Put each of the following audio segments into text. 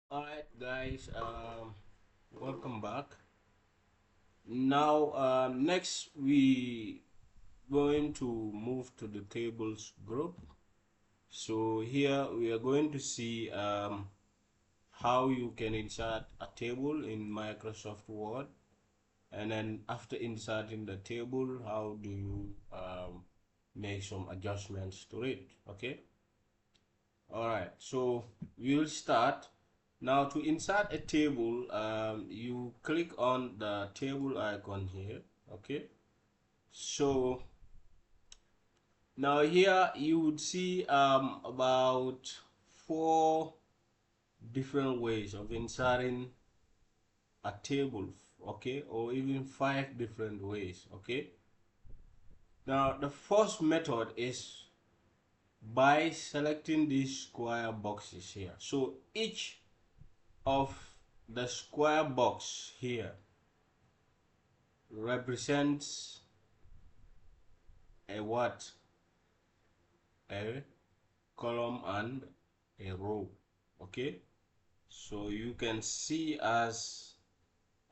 Alright guys, welcome back. Now next we going to move to the tables group. So here we are going to see how you can insert a table in Microsoft Word, and then after inserting the table, how do you make some adjustments to it. Okay. Alright, so we will start. Now to insert a table, you click on the table icon here. Okay, so now here you would see about four different ways of inserting a table, okay, or even five different ways. Okay, now the first method is by selecting these square boxes here. So each of the square box here represents a what? A column and a row. Okay, so you can see as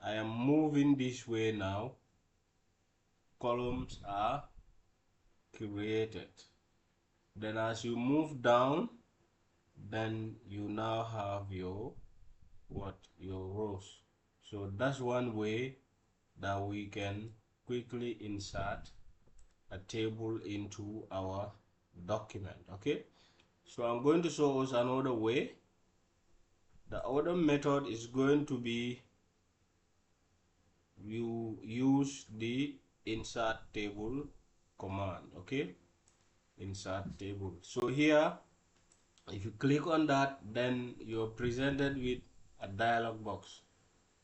I am moving this way now, columns are created. Then as you move down, then you now have your your rows. So that's one way that we can quickly insert a table into our document. Okay, so I'm going to show us another way. The other method is going to be you use the insert table command. Okay, insert table. So here if you click on that, then you're presented with a dialog box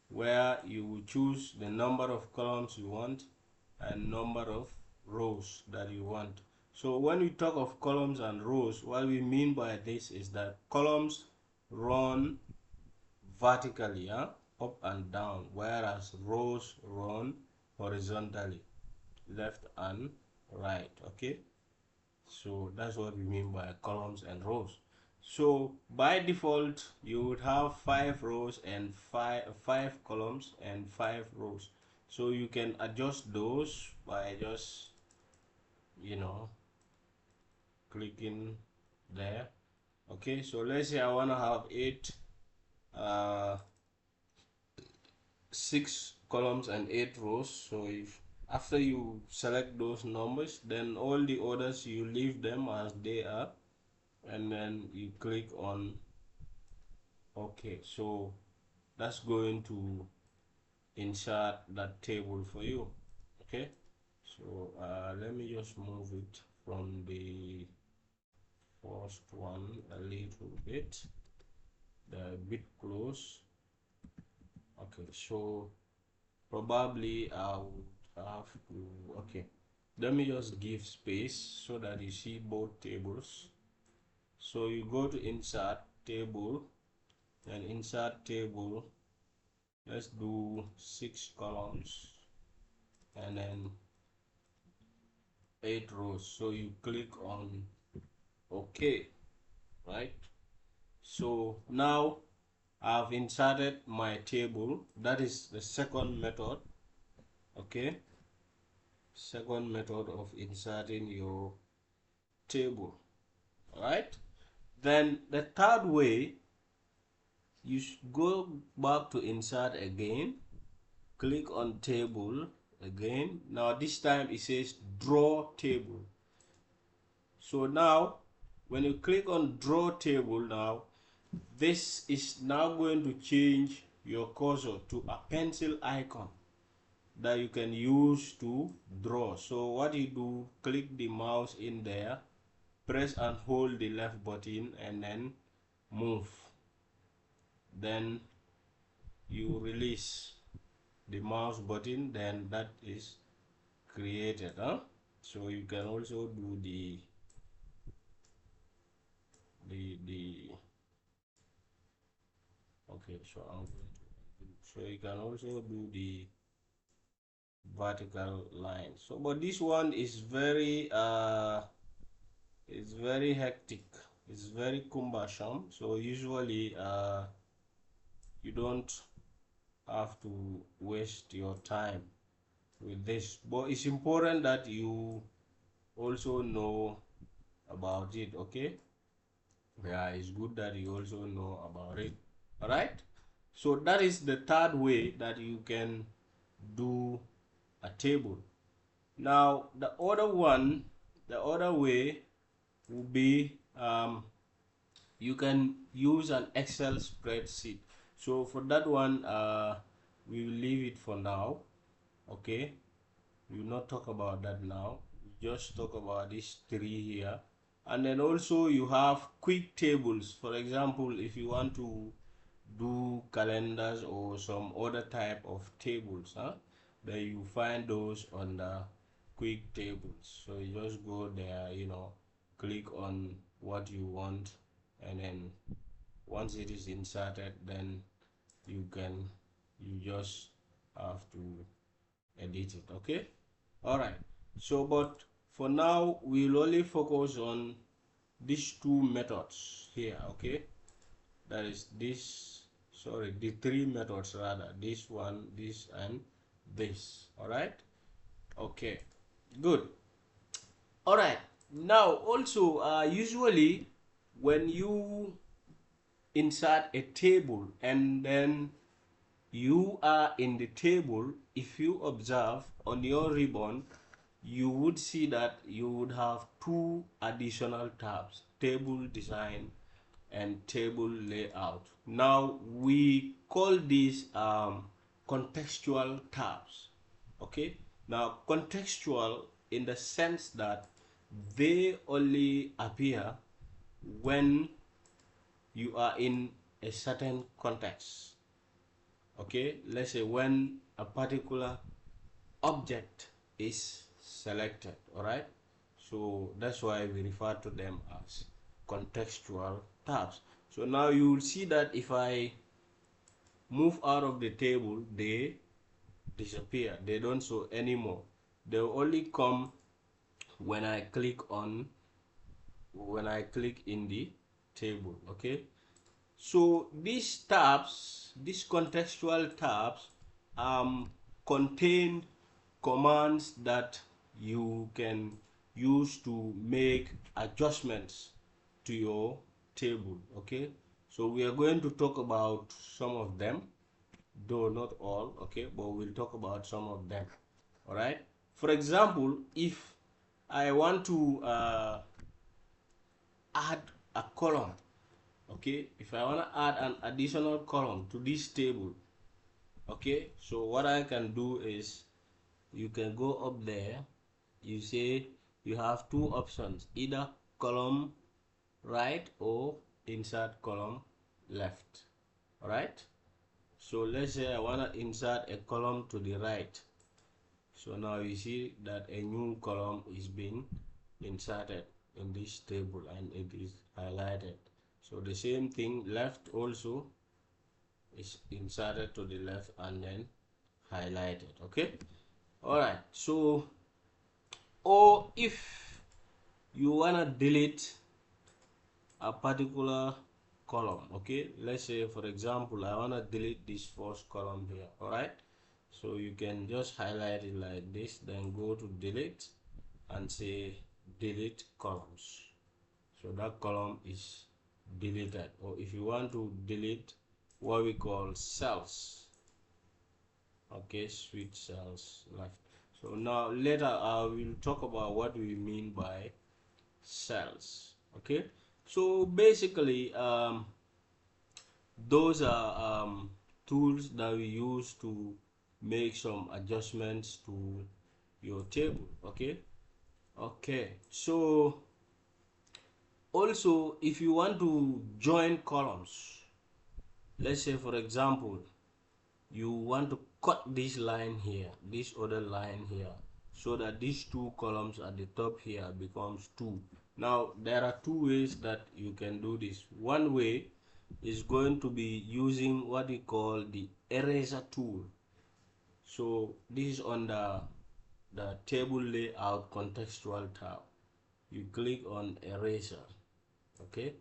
where you will choose the number of columns you want and number of rows that you want. So when we talk of columns and rows, what we mean by this is that columns run vertically, up and down, whereas rows run horizontally, left and right. Okay, so that's what we mean by columns and rows. So by default you would have five rows and five columns and five rows. So you can adjust those by just, you know, clicking there. Okay, so let's say I want to have eight uh 6 columns and 8 rows. So if after you select those numbers, then all the others you leave them as they are, and then you click on OK. So that's going to insert that table for you. Okay, so let me just move it from the first one a little bit, the bit close. Okay, so probably I would have to, okay, let me just give space so that you see both tables. So you go to insert table, and insert table, let's do 6 columns and then 8 rows. So you click on OK, right? So now I've inserted my table. That is the second method. Okay, second method of inserting your table. All right, then the third way, you go back to insert again, click on table again. Now this time it says draw table. So now when you click on draw table, now this is now going to change your cursor to a pencil icon that you can use to draw. So what you do, click the mouse in there, press and hold the left button and then move, then you release the mouse button, then that is created. So you can also do the okay, so I'm going to, so you can also do the vertical line. So but this one is very it's very hectic, it's very cumbersome. So usually you don't have to waste your time with this, but it's important that you also know about it. Okay, yeah, it's good that you also know about it. All right, so that is the third way that you can do a table. Now the other way would be, you can use an Excel spreadsheet. So for that one, we will leave it for now. Okay, we will not talk about that now. We just talk about these three here. And then also you have quick tables. For example, if you want to do calendars or some other type of tables, then you find those on the quick tables. So you just go there, click on what you want, and then once it is inserted, then you just have to edit it. Okay, all right. So but for now we'll only focus on these two methods here. Okay, that is this, sorry, the three methods rather, this one, this, and this. All right, okay, good. All right, now also, usually when you insert a table and then you are in the table, if you observe on your ribbon, you would see that you would have two additional tabs: table design and table layout. Now we call these contextual tabs. Okay, now contextual in the sense that they only appear when you are in a certain context. Okay, let's say when a particular object is selected. All right, so that's why we refer to them as contextual tabs. So now you will see that if I move out of the table, they disappear, they don't show anymore. They will only come when I click in the table. Okay, so these tabs, these contextual tabs, contain commands that you can use to make adjustments to your table. Okay, so we are going to talk about some of them, though not all. Okay, but we'll talk about some of them. All right, for example, if I want to add a column, okay, if I want to add an additional column to this table, okay, so what I can do is, you can go up there, you say you have two options: either column right or insert column left. All right, so let's say I want to insert a column to the right. So now you see that a new column is being inserted in this table and it is highlighted. So the same thing, left also is inserted to the left and then highlighted. Okay, all right. So, or if you want to delete a particular column, okay, let's say for example I want to delete this first column here. All right, so you can just highlight it like this, then go to delete and say delete columns. So that column is deleted. Or if you want to delete what we call cells, okay, switch cells left. So now later I will talk about what we mean by cells. Okay, so basically those are tools that we use to make some adjustments to your table. Okay, okay, so also if you want to join columns, let's say for example you want to cut this line here, this other line here, so that these two columns at the top here becomes two. Now there are two ways that you can do this. One way is going to be using what we call the eraser tool. So this is on the table layout contextual tab. You click on eraser. Okay,